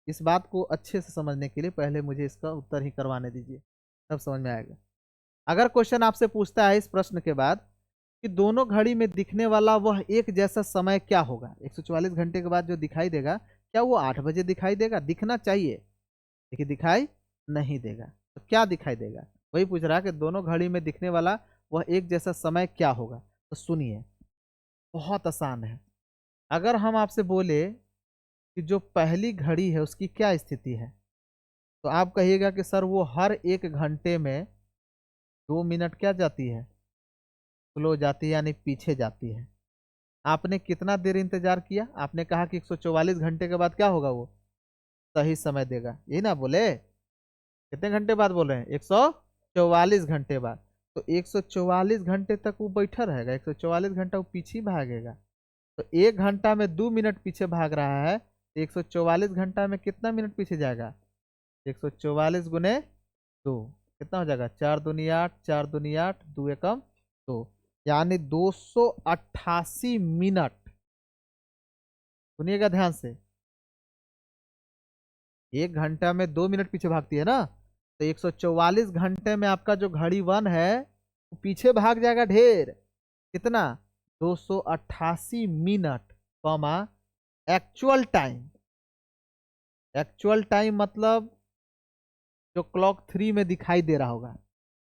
S1: इस बात को अच्छे से समझने के लिए पहले मुझे इसका उत्तर ही करवाने दीजिए, तब समझ में आएगा। अगर क्वेश्चन आपसे पूछता है इस प्रश्न के बाद कि दोनों घड़ी में दिखने वाला वह एक जैसा समय क्या होगा, 144 घंटे के बाद जो दिखाई देगा, क्या वो 8 बजे दिखाई देगा? दिखना चाहिए, लेकिन दिखाई नहीं देगा। तो क्या दिखाई देगा, वही पूछ रहा है कि दोनों घड़ी में दिखने वाला वह एक जैसा समय क्या होगा। तो सुनिए, बहुत आसान है। अगर हम आपसे बोले कि जो पहली घड़ी है उसकी क्या स्थिति है, तो आप कहिएगा कि सर वो हर 1 घंटे में 2 मिनट क्या जाती है, स्लो जाती है, यानी पीछे जाती है। आपने कितना देर इंतजार किया, आपने कहा कि 144 घंटे के बाद क्या होगा, वो सही समय देगा, यही ना बोले? कितने घंटे बाद बोल रहे हैं, 144 घंटे बाद। तो 144 घंटे तक वो बैठा रहेगा, 144 घंटा वो पीछे ही भागेगा। तो 1 घंटा में 2 मिनट पीछे भाग रहा है, तो 144 घंटा में कितना मिनट पीछे जाएगा, 144 गुने 2, कितना हो जाएगा, 4 दूनी 8, 4 दूनी 8, 2 एकम 2, यानी 288 मिनट। सुनिएगा ध्यान से, 1 घंटा में 2 मिनट पीछे भागती है ना, तो 144 घंटे में आपका जो घड़ी 1 है वो पीछे भाग जाएगा ढेर, कितना, 288 minute, comma actual time. Actual time मतलब जो क्लॉक 3 में दिखाई दे रहा होगा,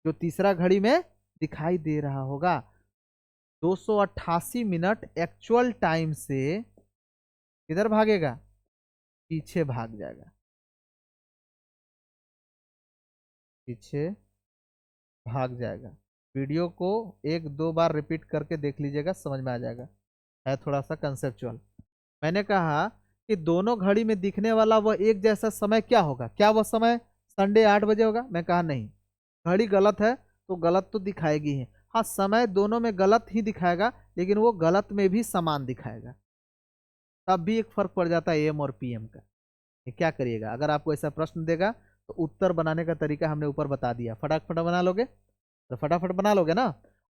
S1: जो तीसरा घड़ी में दिखाई दे रहा होगा, 288 मिनट एक्चुअल टाइम से किधर भागेगा, पीछे भाग जाएगा, पीछे भाग जाएगा। वीडियो को 1-2 बार रिपीट करके देख लीजिएगा, समझ में आ जाएगा, है थोड़ा सा कंसेप्चुअल। मैंने कहा कि दोनों घड़ी में दिखने वाला वह एक जैसा समय क्या होगा, क्या वह समय संडे 8 बजे होगा? मैं कहा नहीं, घड़ी गलत है तो गलत तो दिखाएगी ही, हाँ समय दोनों में गलत ही दिखाएगा, लेकिन वो गलत में भी समान दिखाएगा, तब भी एक फर्क पड़ जाता है AM और PM का। ये क्या करिएगा, अगर आपको ऐसा प्रश्न देगा तो उत्तर बनाने का तरीका हमने ऊपर बता दिया, फटाफट बना लोगे, तो फटाफट बना लोगे ना।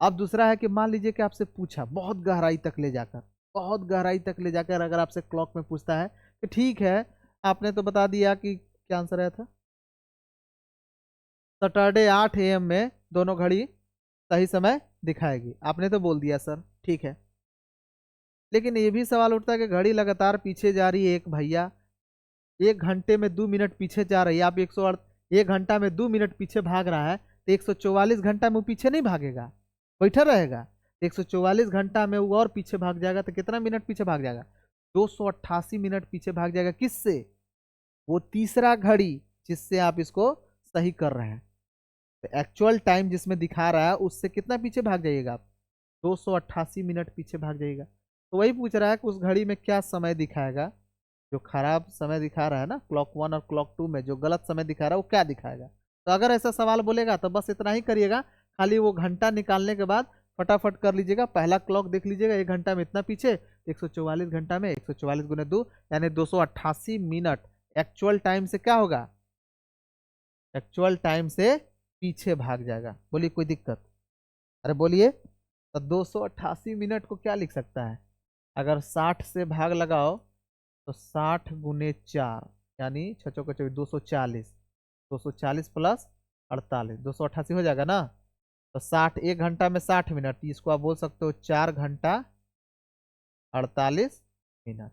S1: अब दूसरा है कि मान लीजिए कि आपसे पूछा बहुत गहराई तक ले जाकर, बहुत गहराई तक ले जाकर अगर आपसे क्लॉक में पूछता है कि ठीक है आपने तो बता दिया कि क्या आंसर आया था, सैटरडे 8 AM में दोनों घड़ी सही समय दिखाएगी, आपने तो बोल दिया सर, ठीक है। लेकिन ये भी सवाल उठता है कि घड़ी लगातार पीछे जा रही है एक भैया, 1 घंटे में 2 मिनट पीछे जा रही है, आप 1 घंटा में 2 मिनट पीछे भाग रहा है, तो 144 घंटा में वो पीछे नहीं भागेगा, बैठा रहेगा। 144 घंटा में वो और पीछे भाग जाएगा, तो कितना मिनट पीछे भाग जाएगा? 288 मिनट पीछे भाग जाएगा। किससे? वो तीसरा घड़ी जिससे आप इसको सही कर रहे हैं। तो एक्चुअल टाइम जिसमें दिखा रहा है उससे कितना पीछे भाग जाइएगा आप? 288 मिनट पीछे भाग जाइएगा। तो वही पूछ रहा है कि उस घड़ी में क्या समय दिखाएगा, जो खराब समय दिखा रहा है ना क्लॉक 1 और क्लॉक 2 में जो गलत समय दिखा रहा है वो क्या दिखाएगा। तो अगर ऐसा सवाल बोलेगा तो बस इतना ही करिएगा, खाली वो घंटा निकालने के बाद फटाफट कर लीजिएगा। पहला क्लॉक देख लीजिएगा, 1 घंटा में इतना पीछे, 144 घंटा में 144 गुने 2 यानी 288 मिनट एक्चुअल टाइम से क्या होगा? एक्चुअल टाइम से पीछे भाग जाएगा। बोलिए कोई दिक्कत? अरे बोलिए। तो 288 मिनट को क्या लिख सकता है? अगर 60 से भाग लगाओ तो 60 गुने 4 यानी 6 चौके 24, 240। 240 प्लस 48, 288 हो जाएगा ना। तो 60, 1 घंटा में 60 मिनट, इसको आप बोल सकते हो 4 घंटा 48 मिनट।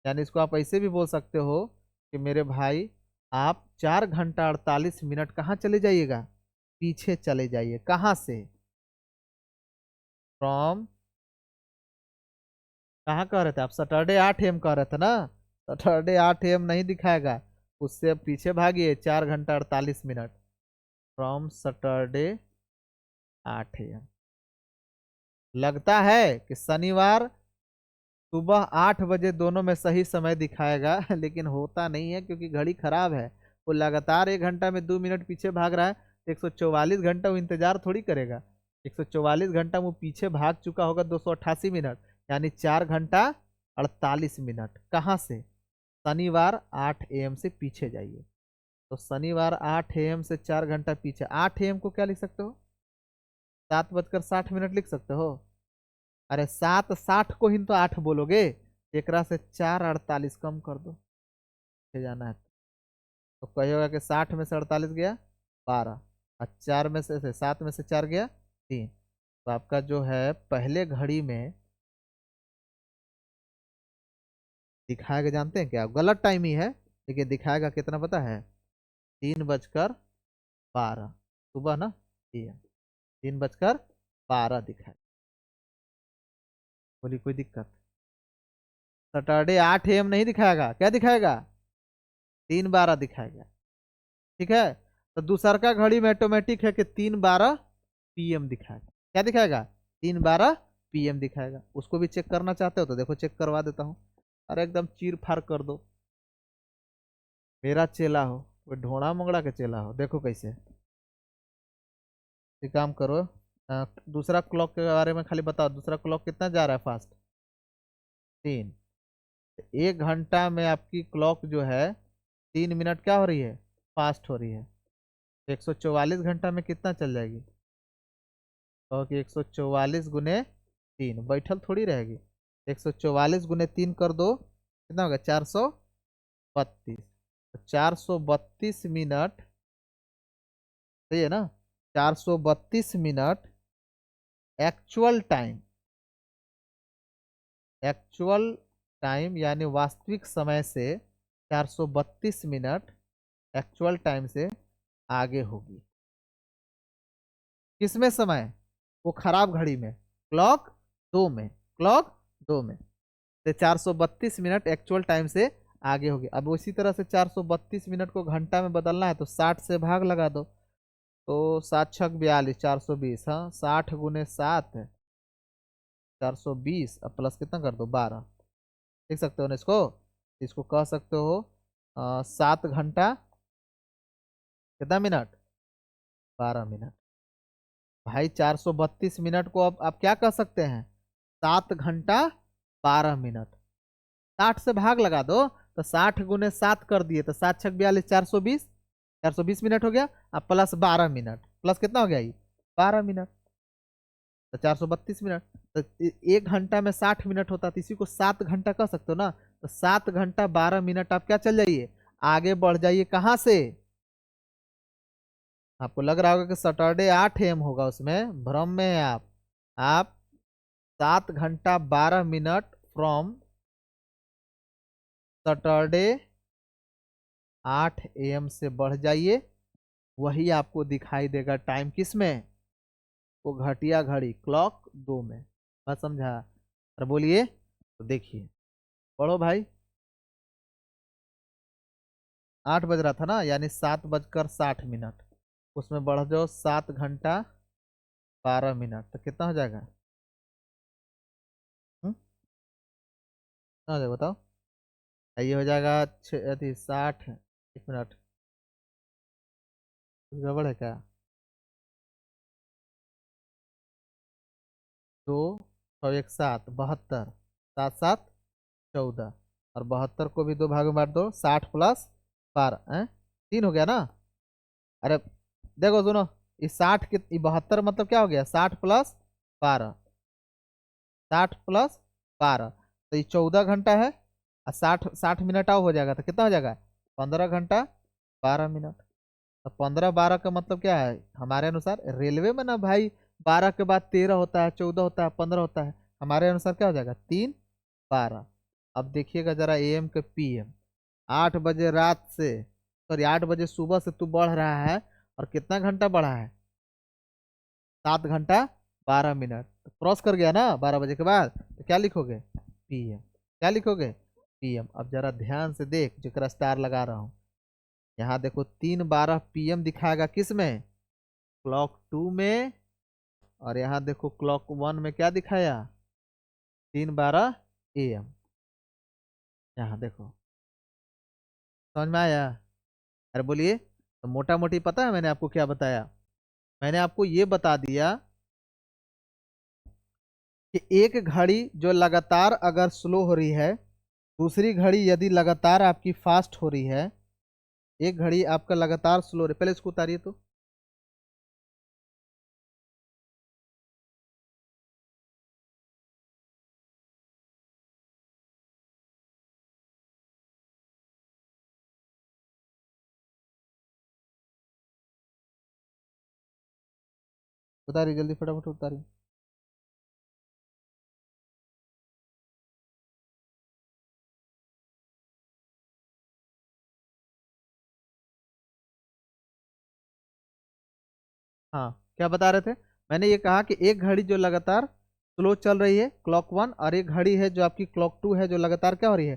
S1: यानी इसको आप ऐसे भी बोल सकते हो कि मेरे भाई आप 4 घंटा 48 मिनट कहाँ चले जाइएगा? पीछे चले जाइए। कहाँ से? फ्रॉम, कहाँ कह रहे थे आप? सैटरडे 8 AM कह रहे थे ना। सैटरडे 8 AM नहीं दिखाएगा, उससे अब पीछे भागिए 4 घंटा 48 मिनट। From Saturday 8 AM। लगता है कि शनिवार सुबह 8 बजे दोनों में सही समय दिखाएगा लेकिन होता नहीं है क्योंकि घड़ी खराब है। वो लगातार 1 घंटा में 2 मिनट पीछे भाग रहा है, 144 घंटा वो इंतजार थोड़ी करेगा। 144 घंटा वो पीछे भाग चुका होगा 288 मिनट, यानी 4 घंटा 48 मिनट। कहाँ से? शनिवार 8 AM से पीछे जाइए। तो शनिवार 8 AM से 4 घंटा पीछे, 8 AM को क्या लिख सकते हो? 7:60 लिख सकते हो। अरे 7:60 को ही तो 8 बोलोगे, एकरा से 4:48 कम कर दो, जाना है। तो कहिएगा कि 60 में से 48 गया 12, और 4 में से 7 में से 4 गया 3। तो आपका जो है पहले घड़ी में दिखाएगा, जानते हैं क्या? गलत टाइम ही है लेकिन दिखाएगा कितना पता है? 3:12 सुबह ना, PM 3:12 दिखाएगा। बोली कोई दिक्कत? सैटरडे 8 AM नहीं दिखाएगा, क्या दिखाएगा? 3:12 दिखाएगा। ठीक है। तो दूसर का घड़ी में ऑटोमेटिक है कि 3:12 PM दिखाएगा। क्या दिखाएगा? 3:12 PM दिखाएगा। उसको भी चेक करना चाहते हो तो देखो चेक करवा देता हूँ। अरे एकदम चीर फाड़ कर दो, मेरा चेला हो, वो ढोड़ा मंगड़ा के चेला हो। देखो कैसे, ये काम करो। दूसरा क्लॉक के बारे में खाली बताओ, दूसरा क्लॉक कितना जा रहा है फास्ट? 3। 1 घंटा में आपकी क्लॉक जो है 3 मिनट क्या हो रही है? फास्ट हो रही है। 144 घंटा में कितना चल जाएगी? तो कि 144 गुने 3 बैठल थोड़ी रहेगी। 144 गुने 3 कर दो, कितना होगा? 432। तो 432 मिनट, सही है ना? 432 minute actual time, actual time यानी वास्तविक समय से 432 मिनट एक्चुअल टाइम से आगे होगी। किसमें समय? वो खराब घड़ी में, क्लॉक 2 में, क्लॉक 2 में से 432 मिनट एक्चुअल टाइम से आगे होगी। अब उसी तरह से 432 मिनट को घंटा में बदलना है तो 60 से भाग लगा दो। तो 7 छक 42, 420। हाँ, 60 गुने 7 है 420, अब प्लस कितना कर दो 12। लिख सकते हो ना इसको? इसको कह सकते हो 7 घंटा कितना मिनट? 12 मिनट। भाई 432 मिनट को अब आप क्या कह सकते हैं? 7 घंटा 12 मिनट। 60 से भाग लगा दो, तो 60 गुने 7 कर दिए तो 7 छक 42, 420। 420 मिनट हो गया। अब प्लस 12 मिनट, प्लस कितना हो गया ये? 12 मिनट। तो 432 मिनट। तो 1 घंटा में 60 मिनट होता है, तो इसी को 7 घंटा कह सकते हो ना। तो 7 घंटा 12 मिनट आप क्या चल जाइए? आगे बढ़ जाइए। कहाँ से? आपको लग रहा होगा कि सैटरडे 8 AM होगा, उसमें भ्रम में है आप। आप 7 घंटा 12 मिनट फ्रॉम सैटरडे 8 AM से बढ़ जाइए, वही आपको दिखाई देगा टाइम किस में, वो घटिया घड़ी क्लॉक 2 में। बात समझा? और बोलिए तो देखिए, पढ़ो भाई। 8 बज रहा था ना, यानी 7:60, उसमें बढ़ जाओ 7 घंटा 12 मिनट, तो कितना हो जाएगा? कितना हो जाएगा बताओ? ये हो जाएगा 60 1 मिनट, कुछ गड़बड़ है क्या? 2 और 1 7 72, 7 7 14, और 72 को भी 2 भाग में बांट दो, 60 + 12 है, 3 हो गया ना? अरे देखो सुनो, इस 60 के 72 मतलब क्या हो गया, 60 + 12, 60 + 12, तो ये 14 घंटा है, और 60 60 मिनट और हो जाएगा, तो कितना हो जाएगा? 15 घंटा 12 मिनट। तो 15 12 का मतलब क्या है हमारे अनुसार? रेलवे में ना भाई, 12 के बाद 13 होता है, 14 होता है, 15 होता है, हमारे अनुसार क्या हो जाएगा? 3 12। अब देखिएगा जरा AM के PM, 8 बजे रात से, सॉरी 8 बजे सुबह से तू बढ़ रहा है, और कितना घंटा बढ़ा है? 7 घंटा 12 मिनट, तो क्रॉस कर गया ना 12 बजे के बाद, तो क्या लिखोगे? PM। क्या लिखोगे? PM। अब जरा ध्यान से देख, जरा स्टार लगा रहा हूँ, यहाँ देखो 3:12 PM दिखाएगा किस में? क्लॉक 2 में। और यहाँ देखो क्लॉक 1 में क्या दिखाया? 3:12 AM। यहाँ देखो, समझ में आया? अरे बोलिए, तो मोटा मोटी पता है मैंने आपको क्या बताया? मैंने आपको ये बता दिया कि एक घड़ी जो लगातार अगर स्लो हो रही है, दूसरी घड़ी यदि लगातार आपकी फास्ट हो रही है, एक घड़ी आपका लगातार स्लो हो रही है, पहले इसको उतारिए तो। उतारिए जल्दी, फटाफट उतारिए। हाँ, क्या बता रहे थे? मैंने ये कहा कि एक घड़ी जो लगातार स्लो चल रही है क्लॉक 1, और एक घड़ी है जो आपकी क्लॉक 2 है, जो लगातार क्या हो रही है?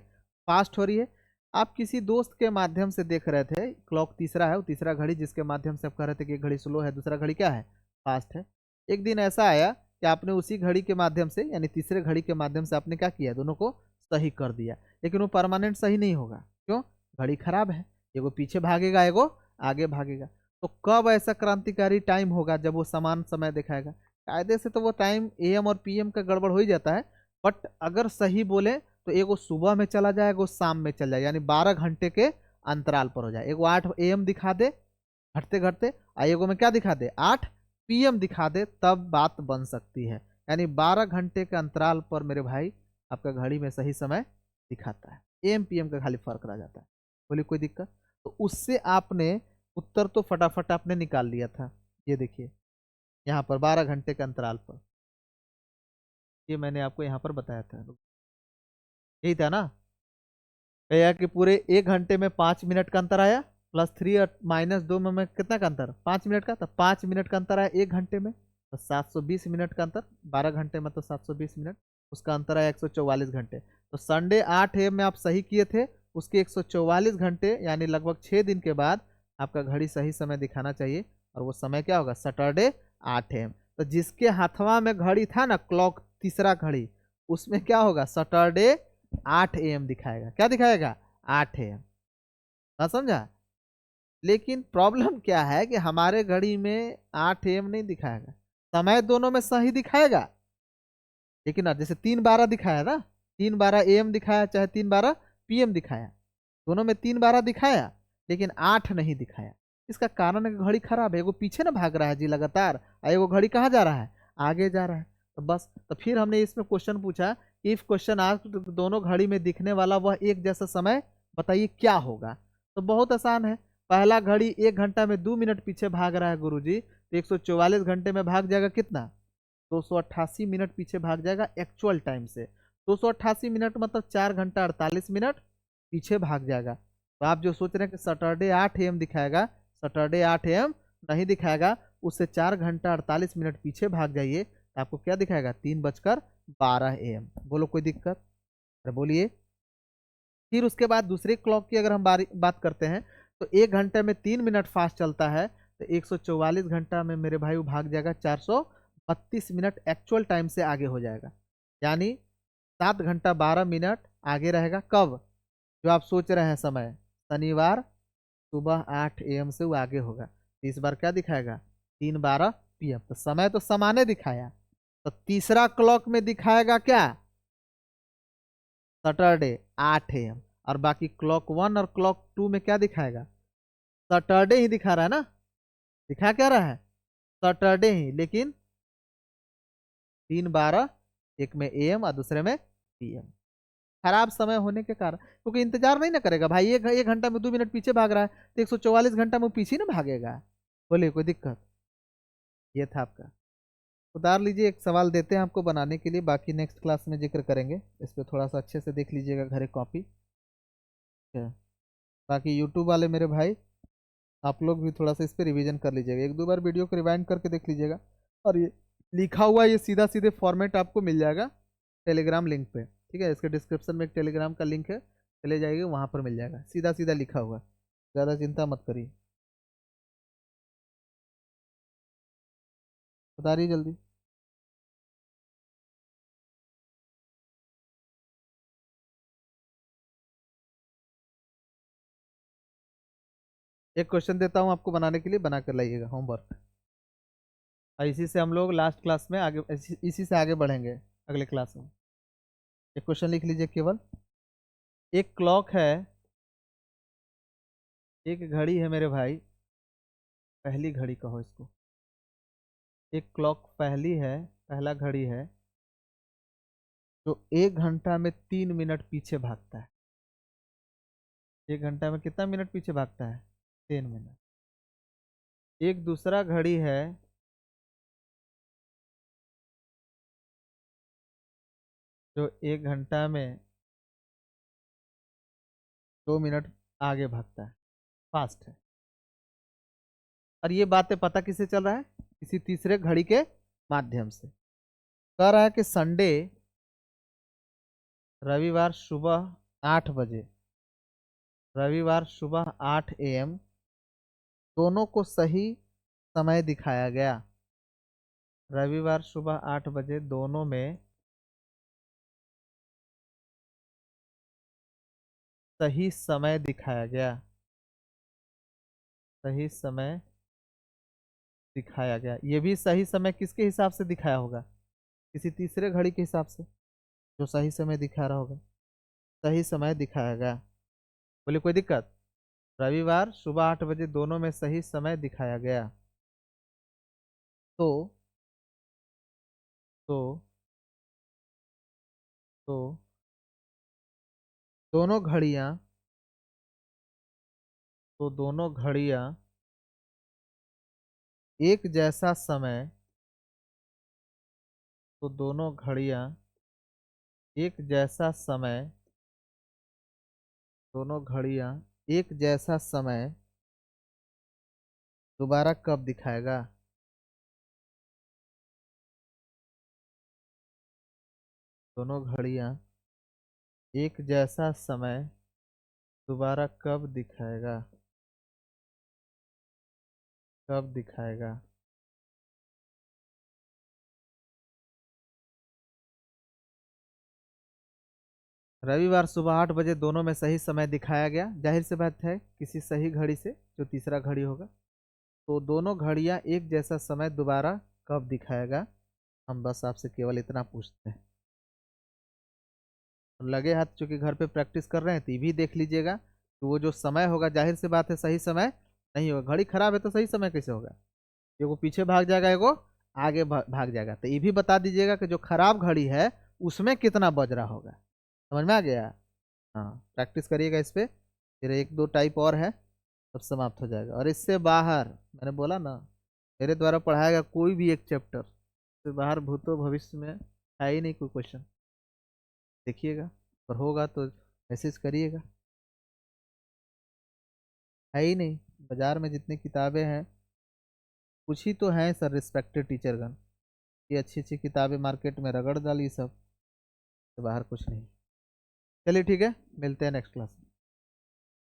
S1: फास्ट हो रही है। आप किसी दोस्त के माध्यम से देख रहे थे, क्लॉक तीसरा है, वो तीसरा घड़ी जिसके माध्यम से आप कह रहे थे कि एक घड़ी स्लो है, दूसरा घड़ी क्या है? फास्ट है। एक दिन ऐसा आया कि आपने उसी घड़ी के माध्यम से, यानी तीसरे घड़ी के माध्यम से आपने क्या किया, दोनों को सही कर दिया, लेकिन वो परमानेंट सही नहीं होगा। क्यों? घड़ी खराब है, एगो पीछे भागेगा, एगो आगे भागेगा। तो कब ऐसा क्रांतिकारी टाइम होगा जब वो समान समय दिखाएगा? कायदे से तो वो टाइम AM और PM का गड़बड़ हो ही जाता है, बट अगर सही बोले तो एगो सुबह में चला जाए, एगो शाम में चला जाए, यानी 12 घंटे के अंतराल पर हो जाए। एगो 8 AM दिखा दे घटते घटते, और एगो में क्या दिखा दे? 8 PM दिखा दे, तब बात बन सकती है। यानी 12 घंटे के अंतराल पर मेरे भाई आपका घड़ी में सही समय दिखाता है, AM PM का खाली फर्क रह जाता है। बोलिए कोई दिक्कत? तो उससे आपने उत्तर तो फटाफट आपने निकाल लिया था। ये देखिए, यहाँ पर 12 घंटे के अंतराल पर, ये मैंने आपको यहाँ पर बताया था, यही था ना? भैया कि पूरे 1 घंटे में 5 मिनट का अंतर आया, +3 और -2 में कितना का अंतर? 5 मिनट का, तो 5 मिनट का अंतर आया 1 घंटे में, तो 720 मिनट का अंतर, 12 घंटे में तो 720 मिनट, उसका अंतर आया 144 घंटे। तो संडे 8 AM में आप सही किए थे, उसके 144 घंटे यानी लगभग 6 दिन के बाद आपका घड़ी सही समय दिखाना चाहिए, और वो समय क्या होगा? Saturday 8 AM। तो जिसके हाथवा में घड़ी था ना, क्लॉक तीसरा घड़ी, उसमें क्या होगा? सैटरडे 8 AM दिखाएगा। क्या दिखाएगा? 8 AM। हाँ समझा? लेकिन प्रॉब्लम क्या है कि हमारे घड़ी में 8 AM नहीं दिखाएगा, समय दोनों में सही दिखाएगा, लेकिन अब जैसे 3:12 दिखाया ना, 3:12 AM दिखाया, चाहे 3:12 PM दिखाया, दोनों में 3:12 दिखाया, लेकिन 8 नहीं दिखाया। इसका कारण है कि घड़ी खराब है, एगो पीछे ना भाग रहा है जी लगातार, और एगो घड़ी कहाँ जा रहा है? आगे जा रहा है। तो बस, तो फिर हमने इसमें क्वेश्चन पूछा, इफ क्वेश्चन आस्क्ड तो दोनों घड़ी में दिखने वाला वह एक जैसा समय बताइए क्या होगा? तो बहुत आसान है। पहला घड़ी 1 घंटा में 2 मिनट पीछे भाग रहा है गुरुजी, तो 144 घंटे में भाग जाएगा कितना? 288 मिनट पीछे भाग जाएगा एक्चुअल टाइम से। 288 मिनट मतलब 4 घंटा 48 मिनट पीछे भाग जाएगा। तो आप जो सोच रहे हैं कि सैटरडे 8 AM दिखाएगा, सैटरडे 8 AM नहीं दिखाएगा, उससे 4 घंटा 48 मिनट पीछे भाग जाइए तो आपको क्या दिखाएगा, 3:12 AM। बोलो कोई दिक्कत? अरे बोलिए। फिर उसके बाद दूसरे क्लॉक की अगर हम बात करते हैं तो 1 घंटे में 3 मिनट फास्ट चलता है, तो 144 घंटा में मेरे भाई वो भाग जाएगा 432 मिनट एक्चुअल टाइम से आगे हो जाएगा। यानी 7 घंटा 12 मिनट आगे रहेगा। कब? जो आप सोच रहे हैं समय, शनिवार सुबह 8 AM से वो आगे होगा। तो इस बार क्या दिखाएगा, 3:12 PM। तो समय तो समाने दिखाया, तो तीसरा क्लॉक में दिखाएगा क्या, सैटरडे 8 AM। और बाकी क्लॉक 1 और क्लॉक 2 में क्या दिखाएगा, सैटरडे ही दिखा रहा है ना। दिखा क्या रहा है, सैटरडे ही, लेकिन 3:12, एक में AM और दूसरे में PM। खराब समय होने के कारण, क्योंकि इंतजार नहीं ना करेगा भाई, एक घंटा में 2 मिनट पीछे भाग रहा है, तो 144 घंटा में वो पीछे ना भागेगा। बोलिए कोई दिक्कत? ये था आपका। उतार लीजिए, एक सवाल देते हैं आपको बनाने के लिए, बाकी नेक्स्ट क्लास में जिक्र करेंगे। इस पर थोड़ा सा अच्छे से देख लीजिएगा घरे कॉपी। बाकी यूट्यूब वाले मेरे भाई, आप लोग भी थोड़ा सा इस पर रिवीजन कर लीजिएगा, 1-2 बार वीडियो को रिवाइंड करके देख लीजिएगा। और ये लिखा हुआ ये सीधा सीधे फॉर्मेट आपको मिल जाएगा टेलीग्राम लिंक पे, ठीक है। इसके डिस्क्रिप्शन में एक टेलीग्राम का लिंक है, चले जाइए वहाँ पर मिल जाएगा, सीधा सीधा लिखा हुआ। ज़्यादा चिंता मत करिए। बता रही जल्दी। एक क्वेश्चन देता हूँ आपको बनाने के लिए, बना कर लाइएगा होमवर्क। और इसी से हम लोग लास्ट क्लास में आगे, इसी से आगे बढ़ेंगे अगले क्लास में। एक क्वेश्चन लिख लीजिए केवल। एक क्लॉक है, एक घड़ी है मेरे भाई, पहली घड़ी कहो इसको। एक क्लॉक पहली है, पहला घड़ी है, जो 1 घंटा में 3 मिनट पीछे भागता है। 1 घंटा में कितना मिनट पीछे भागता है, 3 मिनट। एक दूसरा घड़ी है, जो 1 घंटा में 2 मिनट आगे भागता है, फास्ट है। और ये बातें पता किससे चल रहा है, किसी तीसरे घड़ी के माध्यम से। कह रहा है कि संडे, रविवार सुबह 8 बजे, रविवार सुबह 8 AM दोनों को सही समय दिखाया गया। रविवार सुबह 8 बजे दोनों में सही समय दिखाया गया, सही समय दिखाया गया। ये भी सही समय किसके हिसाब से दिखाया होगा, किसी तीसरे घड़ी के हिसाब से, जो सही समय दिखा रहा होगा। सही समय दिखाया गया। बोले कोई दिक्कत? रविवार सुबह 8 बजे दोनों में सही समय दिखाया गया। तो तो तो दोनों घड़ियां, तो दोनों घड़ियां एक जैसा समय, तो दोनों घड़ियां एक जैसा समय, दोनों घड़ियां एक जैसा समय दोबारा कब दिखाएगा। दोनों घड़ियां एक जैसा समय दोबारा कब दिखाएगा, कब दिखाएगा। रविवार सुबह 8 बजे दोनों में सही समय दिखाया गया, जाहिर सी बात है किसी सही घड़ी से, जो तीसरा घड़ी होगा। तो दोनों घड़ियां एक जैसा समय दोबारा कब दिखाएगा, हम बस आपसे केवल इतना पूछते हैं। लगे हाथ चूंकि घर पे प्रैक्टिस कर रहे हैं, तो ये भी देख लीजिएगा कि वो जो समय होगा, जाहिर सी बात है सही समय नहीं होगा। घड़ी खराब है तो सही समय कैसे होगा, एगो पीछे भाग जाएगा, एगो आगे भाग जाएगा। तो ये भी बता दीजिएगा कि जो खराब घड़ी है उसमें कितना बज रहा होगा। समझ में आ गया? हाँ, प्रैक्टिस करिएगा इस पे। फिर 1-2 टाइप और है, तब समाप्त हो जाएगा। और इससे बाहर, मैंने बोला ना, मेरे द्वारा पढ़ाएगा कोई भी एक चैप्टर से बाहर भूतो भविष्य में है ही नहीं कोई क्वेश्चन। देखिएगा, और होगा तो मैसेज करिएगा। है ही नहीं। बाजार में जितनी किताबें हैं, कुछ ही तो हैं सर रिस्पेक्टेड टीचरगण। ये अच्छी अच्छी किताबें मार्केट में रगड़ डाली सब, तो बाहर कुछ नहीं। चलिए ठीक है, मिलते हैं नेक्स्ट क्लास में।